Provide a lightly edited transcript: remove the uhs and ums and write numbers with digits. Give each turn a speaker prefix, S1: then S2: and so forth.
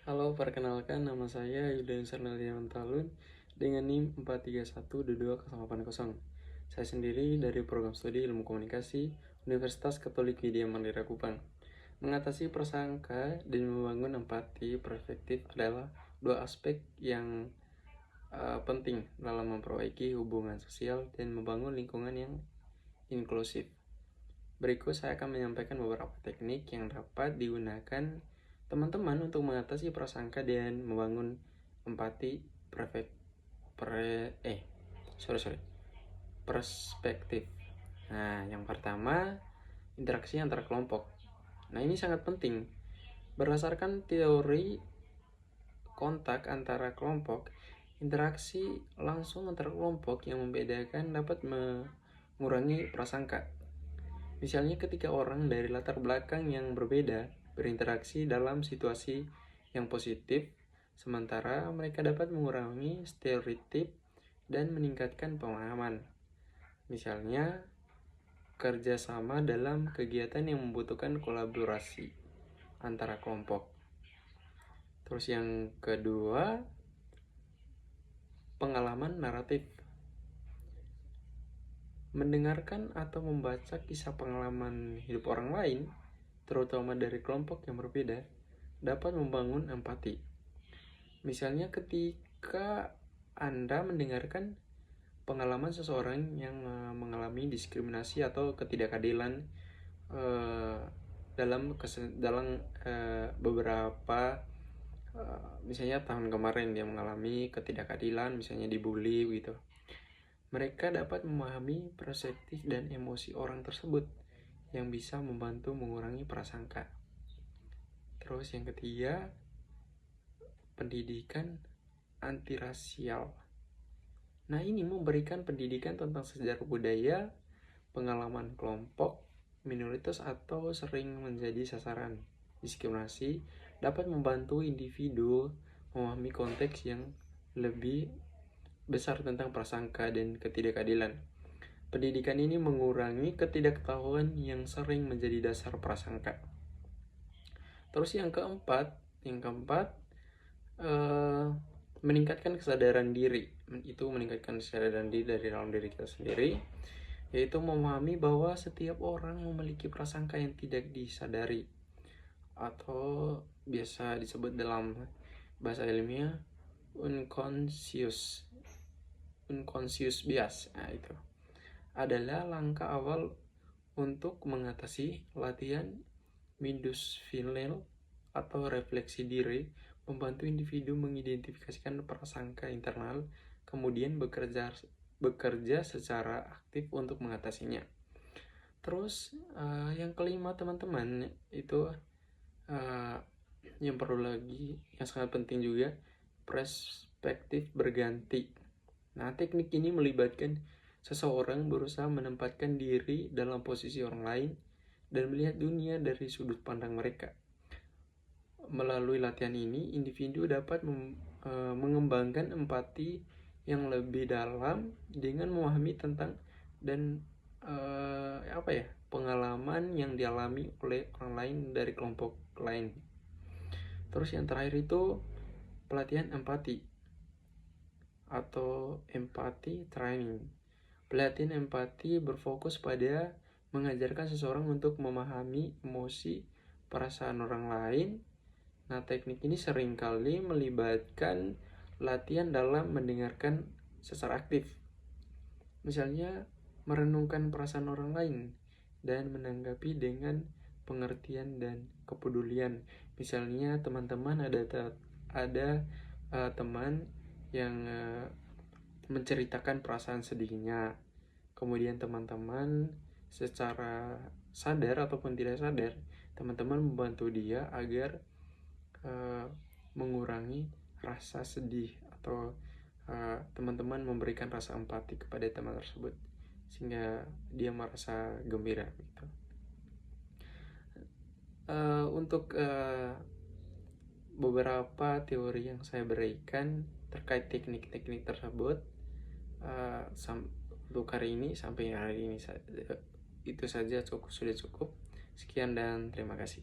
S1: Halo, perkenalkan nama saya Yudan Sarnalian Talun dengan NIM 4312280. Saya sendiri dari program studi Ilmu Komunikasi Universitas Katolik Widya Mandira Kupang. Mengatasi prasangka dan membangun empati perspektif adalah dua aspek yang penting dalam memperbaiki hubungan sosial dan membangun lingkungan yang inklusif. Berikut saya akan menyampaikan beberapa teknik yang dapat digunakan teman-teman untuk mengatasi prasangka dan membangun empati perspektif. Nah, yang pertama, interaksi antar kelompok. Nah, ini sangat penting. Berdasarkan teori kontak antara kelompok, interaksi langsung antar kelompok yang membedakan dapat mengurangi prasangka. Misalnya ketika orang dari latar belakang yang berbeda berinteraksi dalam situasi yang positif, sementara mereka dapat mengurangi stereotip dan meningkatkan pemahaman. Misalnya, kerjasama dalam kegiatan yang membutuhkan kolaborasi antara kelompok. Terus yang kedua, pengalaman naratif. Mendengarkan atau membaca kisah pengalaman hidup orang lain, terutama dari kelompok yang berbeda, dapat membangun empati. Misalnya ketika Anda mendengarkan pengalaman seseorang yang mengalami diskriminasi atau ketidakadilan dalam beberapa misalnya tahun kemarin dia mengalami ketidakadilan, misalnya dibully gitu. Mereka dapat memahami perspektif dan emosi orang tersebut yang bisa membantu mengurangi prasangka. Terus yang ketiga, pendidikan antirasial. Nah, ini memberikan pendidikan tentang sejarah budaya, pengalaman kelompok, minoritas atau sering menjadi sasaran diskriminasi, dapat membantu individu memahami konteks yang lebih besar tentang prasangka dan ketidakadilan. Pendidikan ini mengurangi ketidaktahuan yang sering menjadi dasar prasangka. Terus yang keempat, meningkatkan kesadaran diri. Itu meningkatkan kesadaran diri dari dalam diri kita sendiri, yaitu memahami bahwa setiap orang memiliki prasangka yang tidak disadari atau biasa disebut dalam bahasa ilmiah unconscious bias. Nah, itu adalah langkah awal untuk mengatasi latihan mindfulness atau refleksi diri, membantu individu mengidentifikasikan prasangka internal, kemudian bekerja secara aktif untuk mengatasinya. Terus yang kelima teman-teman, itu yang perlu lagi, yang sangat penting juga, perspektif berganti. Nah, teknik ini melibatkan seseorang berusaha menempatkan diri dalam posisi orang lain dan melihat dunia dari sudut pandang mereka. Melalui latihan ini, individu dapat mengembangkan empati yang lebih dalam dengan memahami tentang dan pengalaman yang dialami oleh orang lain dari kelompok lain. Terus yang terakhir itu pelatihan empati atau empathy training. Pelatihan empati berfokus pada mengajarkan seseorang untuk memahami emosi, perasaan orang lain. Nah, teknik ini seringkali melibatkan latihan dalam mendengarkan secara aktif. Misalnya, merenungkan perasaan orang lain dan menanggapi dengan pengertian dan kepedulian. Misalnya, teman-teman ada teman yang menceritakan perasaan sedihnya, kemudian teman-teman secara sadar ataupun tidak sadar, teman-teman membantu dia agar mengurangi rasa sedih, atau teman-teman memberikan rasa empati kepada teman tersebut sehingga dia merasa gembira gitu. Untuk beberapa teori yang saya berikan terkait teknik-teknik tersebut, untuk hari ini, sampai hari ini itu saja sudah cukup. Sekian dan terima kasih.